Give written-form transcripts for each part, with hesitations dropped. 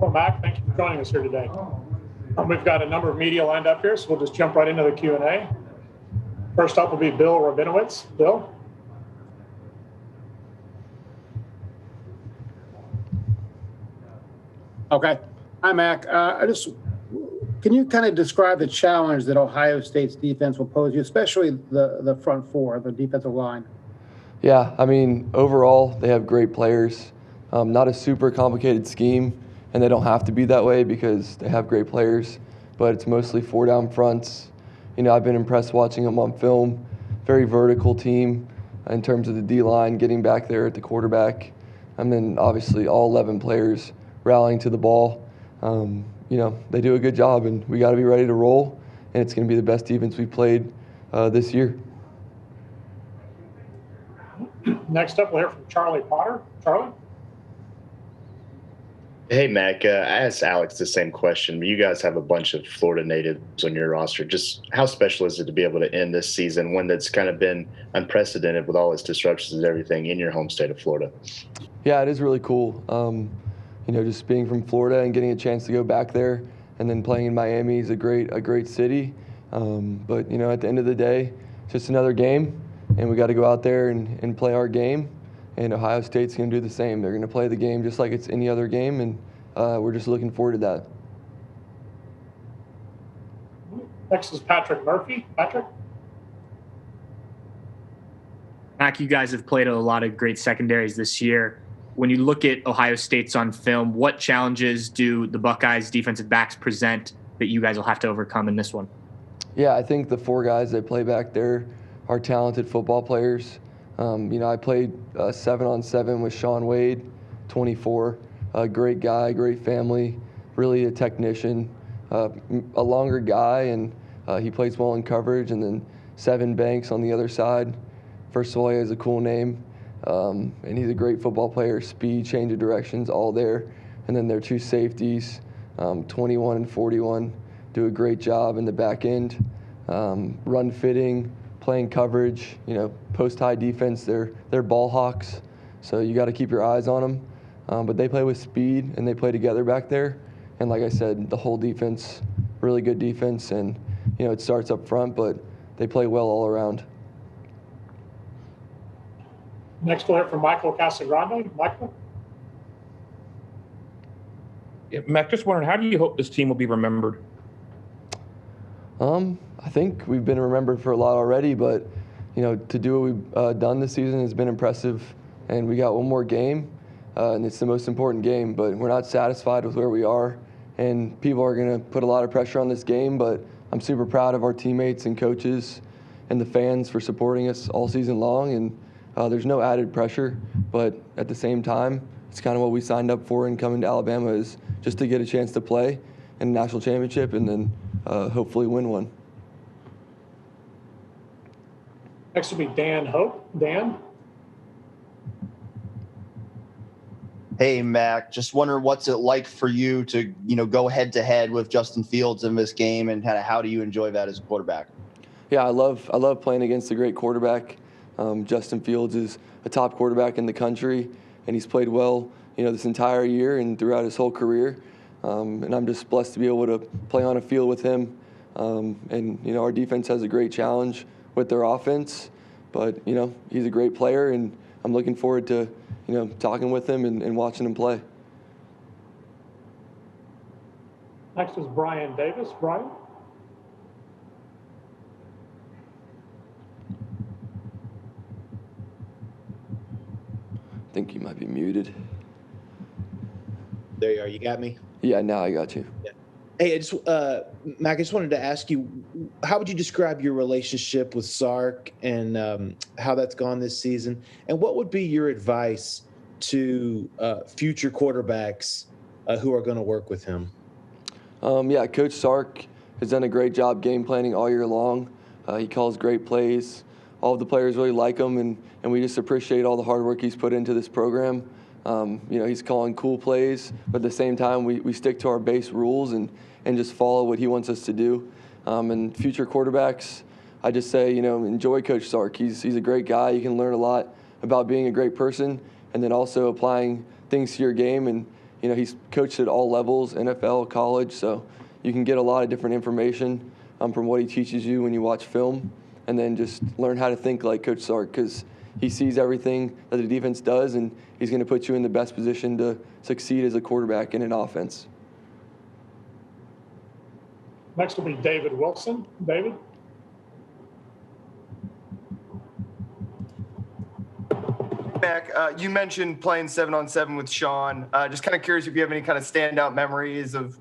Welcome back. Thank you for joining us here today. We've got a number of media lined up here, so we'll just jump right into the Q&A. First up will be Bill Rabinowitz. Bill? Okay. Hi, Mac. Can you kind of describe the challenge that Ohio State's defense will pose you, especially the front four, the defensive line? Yeah, I mean, overall, they have great players. Not a super complicated scheme, and they don't have to be that way because they have great players, but it's mostly four-down fronts. You know, I've been impressed watching them on film. Very vertical team in terms of the D-line, getting back there at the quarterback. And then, obviously, all 11 players rallying to the ball. You know, they do a good job, and we got to be ready to roll, and it's going to be the best defense we've played this year. Next up, we'll hear from Charlie Potter. Charlie? Hey, Mac. I asked Alex the same question. You guys have a bunch of Florida natives on your roster. Just how special is it to be able to end this season, one that's kind of been unprecedented with all its disruptions and everything in your home state of Florida? Yeah, it is really cool. You know, just being from Florida and getting a chance to go back there and then playing in Miami is a great city. But, you know, at the end of the day, it's just another game, and we got to go out there and play our game. And Ohio State's going to do the same. They're going to play the game just like it's any other game, and we're just looking forward to that. Next is Patrick Murphy. Patrick? Mac, you guys have played a lot of great secondaries this year. When you look at Ohio State's on film, what challenges do the Buckeyes defensive backs present that you guys will have to overcome in this one? Yeah, I think the four guys that play back there are talented football players. You know, I played 7-on-7 with Sean Wade, 24, a great guy, great family, really a technician, a longer guy, and he plays well in coverage. And then Seven Banks on the other side. First of all, he has a cool name, and he's a great football player, speed, change of directions, all there. And then their two safeties, 21 and 41, do a great job in the back end, run fitting, playing coverage, you know, post-high defense. They're ball hawks, so you got to keep your eyes on them. But they play with speed, and they play together back there. And like I said, the whole defense, really good defense, and, you know, it starts up front, but they play well all around. Next, we'll hear from Michael Casagrande. Michael? Yeah, Mac, just wondering, how do you hope this team will be remembered? I think we've been remembered for a lot already, but, you know, to do what we've done this season has been impressive. And we got one more game, and it's the most important game, but we're not satisfied with where we are. And people are going to put a lot of pressure on this game, but I'm super proud of our teammates and coaches and the fans for supporting us all season long. And there's no added pressure, but at the same time, it's kind of what we signed up for in coming to Alabama, is just to get a chance to play in a national championship and then hopefully win one. Next will be Dan Hope. Dan? Hey, Mac, just wondering what's it like for you to, you know, go head-to-head with Justin Fields in this game, and kind of how do you enjoy that as a quarterback? Yeah, I love playing against a great quarterback. Justin Fields is a top quarterback in the country, and he's played well, you know, this entire year and throughout his whole career. And I'm just blessed to be able to play on a field with him. And, you know, our defense has a great challenge with their offense, but, you know, he's a great player, and I'm looking forward to, you know, talking with him and watching him play. Next is Brian Davis. Brian? I think you might be muted. There you are. You got me? Yeah, now I got you. Yeah. Hey, Mac, I just wanted to ask you, how would you describe your relationship with Sark and how that's gone this season? And what would be your advice to future quarterbacks who are going to work with him? Yeah, Coach Sark has done a great job game planning all year long. He calls great plays. All of the players really like him, and we just appreciate all the hard work he's put into this program. You know, he's calling cool plays, but at the same time, we stick to our base rules and just follow what he wants us to do. And future quarterbacks, I just say, you know, enjoy Coach Sark. He's a great guy. You can learn a lot about being a great person and then also applying things to your game. And he's coached at all levels, NFL, college, so you can get a lot of different information from what he teaches you when you watch film, and then just learn how to think like Coach Sark, because he sees everything that the defense does, and he's going to put you in the best position to succeed as a quarterback in an offense. Next will be David Wilson. David? Mac, you mentioned playing 7-on-7 with Sean. Just kind of curious if you have any kind of standout memories of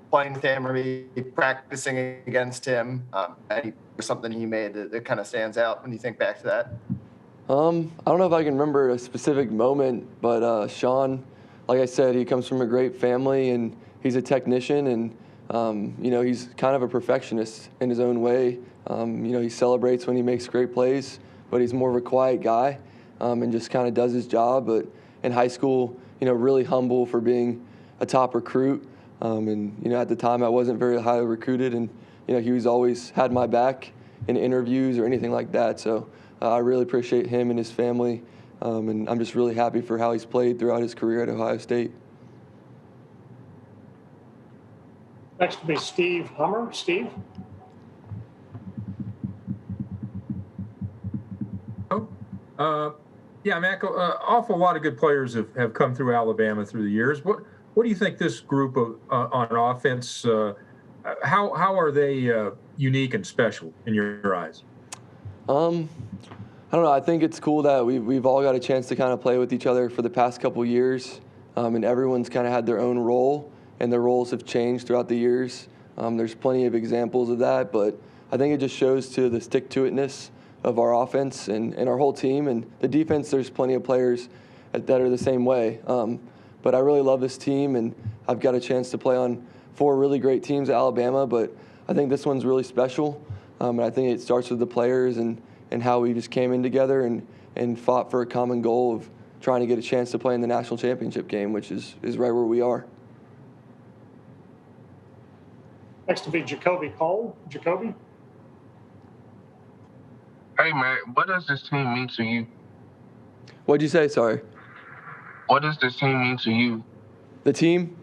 playing with him or maybe practicing against him, or something he made that kind of stands out when you think back to that. I don't know if I can remember a specific moment, but Sean, like I said, he comes from a great family, and he's a technician, and he's kind of a perfectionist in his own way. He celebrates when he makes great plays, but he's more of a quiet guy, and just kind of does his job. But in high school, really humble for being a top recruit. At the time I wasn't very highly recruited, and he was always had my back in interviews or anything like that. So I really appreciate him and his family, and I'm just really happy for how he's played throughout his career at Ohio State. Next will be Steve Hummer. Steve? Mac, awful lot of good players have come through Alabama through the years. What do you think this group of on offense, how are they unique and special in your eyes? I don't know. I think it's cool that we've all got a chance to kind of play with each other for the past couple years, and everyone's kind of had their own role, and their roles have changed throughout the years. There's plenty of examples of that, but I think it just shows to the stick-to-itness of our offense and our whole team. And the defense, there's plenty of players that are the same way. But I really love this team, and I've got a chance to play on 4 really great teams at Alabama, but I think this one's really special. And I think it starts with the players and how we just came in together and fought for a common goal of trying to get a chance to play in the national championship game, which is right where we are. Next will be Jacoby Cole. Jacoby? Hey, Matt, what does this team mean to you? What'd you say? Sorry. What does this team mean to you? The team?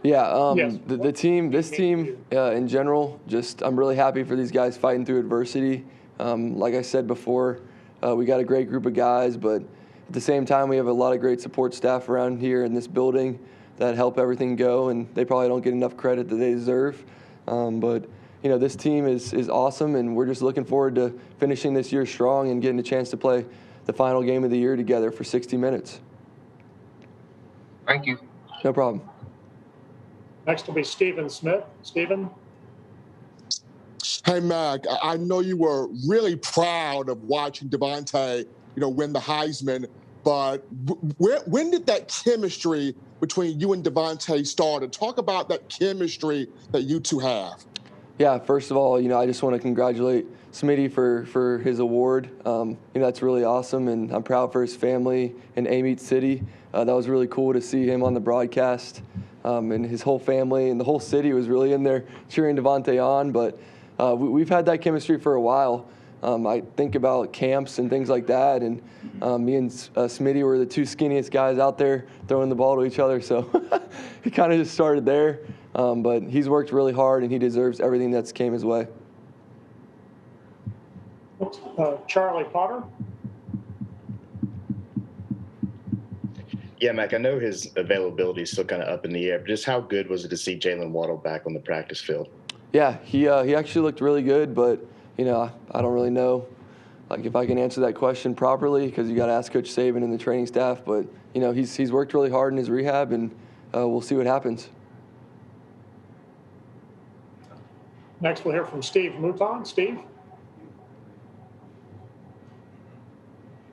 Yeah, Yes. the team, this team in general, just I'm really happy for these guys fighting through adversity. Like I said before, we got a great group of guys, but at the same time, we have a lot of great support staff around here in this building that help everything go, and they probably don't get enough credit that they deserve. But this team is awesome, and we're just looking forward to finishing this year strong and getting a chance to play the final game of the year together for 60 minutes. Thank you. No problem. Next will be Stephen Smith. Stephen? Hey, Mac, I know you were really proud of watching DeVonta, win the Heisman, but when did that chemistry between you and DeVonta start? And talk about that chemistry that you two have. Yeah, first of all, I just want to congratulate Smitty for his award. That's really awesome, and I'm proud for his family in Amite City. That was really cool to see him on the broadcast, and his whole family and the whole city was really in there cheering DeVonta on. But we've had that chemistry for a while. I think about camps and things like that, and me and Smitty were the 2 skinniest guys out there throwing the ball to each other, so he kind of just started there. But he's worked really hard, and he deserves everything that's came his way. Charlie Potter? Yeah, Mac, I know his availability is still kind of up in the air, but just how good was it to see Jalen Waddle back on the practice field? Yeah, he actually looked really good, but I don't really know if I can answer that question properly, because you got to ask Coach Saban and the training staff. But he's worked really hard in his rehab, and we'll see what happens. Next, we'll hear from Steve Mouton. Steve?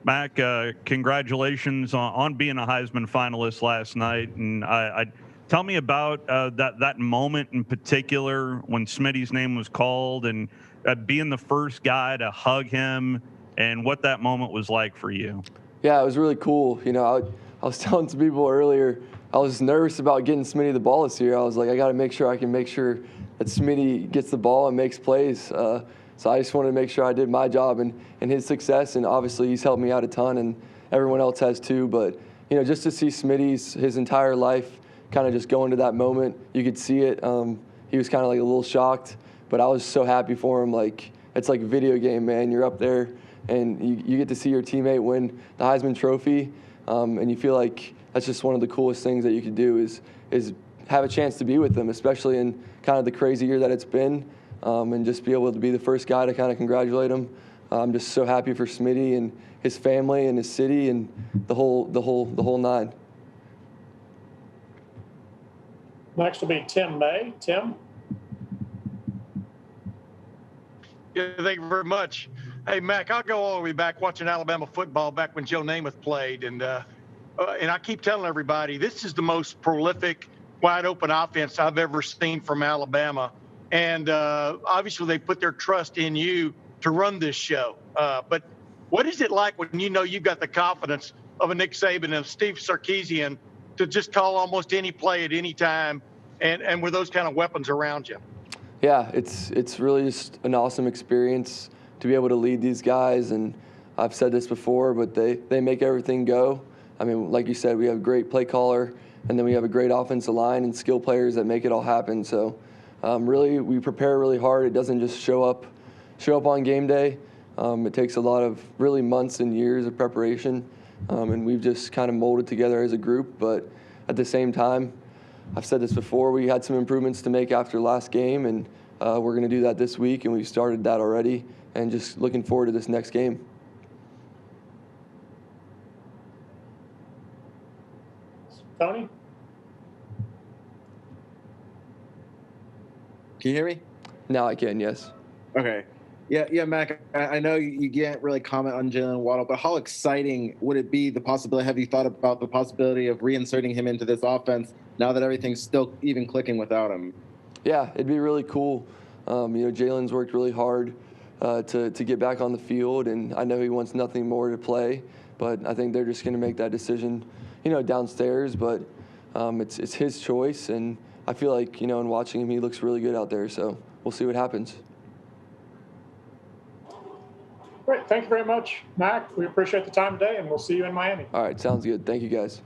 Mac, congratulations on being a Heisman finalist last night. And tell me about that moment in particular when Smitty's name was called, and being the first guy to hug him, and what that moment was like for you. Yeah, it was really cool. I was telling some people earlier, I was nervous about getting Smitty the ball this year. I was like, I got to make sure I can make sure that Smitty gets the ball and makes plays. So I just wanted to make sure I did my job and his success. And obviously he's helped me out a ton, and everyone else has too. But just to see Smitty's his entire life kind of just go into that moment, you could see it. He was kind of like a little shocked, but I was so happy for him. Like, it's like a video game, man. You're up there, and you get to see your teammate win the Heisman Trophy, and you feel like that's just one of the coolest things that you could do is have a chance to be with them, especially in kind of the crazy year that it's been, and just be able to be the first guy to kind of congratulate him. I'm just so happy for Smitty and his family and his city and the whole nine. Next will be Tim May. Tim? Yeah, thank you very much. Hey, Mac, I'll go all the way back watching Alabama football back when Joe Namath played. And I keep telling everybody, this is the most prolific, wide-open offense I've ever seen from Alabama. And obviously they put their trust in you to run this show. But what is it like when you know you've got the confidence of a Nick Saban and Steve Sarkeesian to just call almost any play at any time and with those kind of weapons around you? Yeah, it's really just an awesome experience to be able to lead these guys. And I've said this before, but they make everything go. I mean, like you said, we have a great play caller, and then we have a great offensive line and skill players that make it all happen. So really, we prepare really hard. It doesn't just show up on game day. It takes a lot of really months and years of preparation, and we've just kind of molded together as a group. But at the same time, I've said this before, we had some improvements to make after last game, and we're going to do that this week, and we've started that already, and just looking forward to this next game. Tony? Can you hear me? Now I can, yes. Okay. Yeah, Mac, I know you can't really comment on Jalen Waddle, but how exciting would it be, the possibility, have you thought about the possibility of reinserting him into this offense now that everything's still even clicking without him? Yeah, it'd be really cool. Jalen's worked really hard to get back on the field, and I know he wants nothing more to play, but I think they're just going to make that decision, downstairs, but it's his choice, and I feel like, in watching him, he looks really good out there, so we'll see what happens. Great. Thank you very much, Mac. We appreciate the time today, and we'll see you in Miami. All right. Sounds good. Thank you, guys.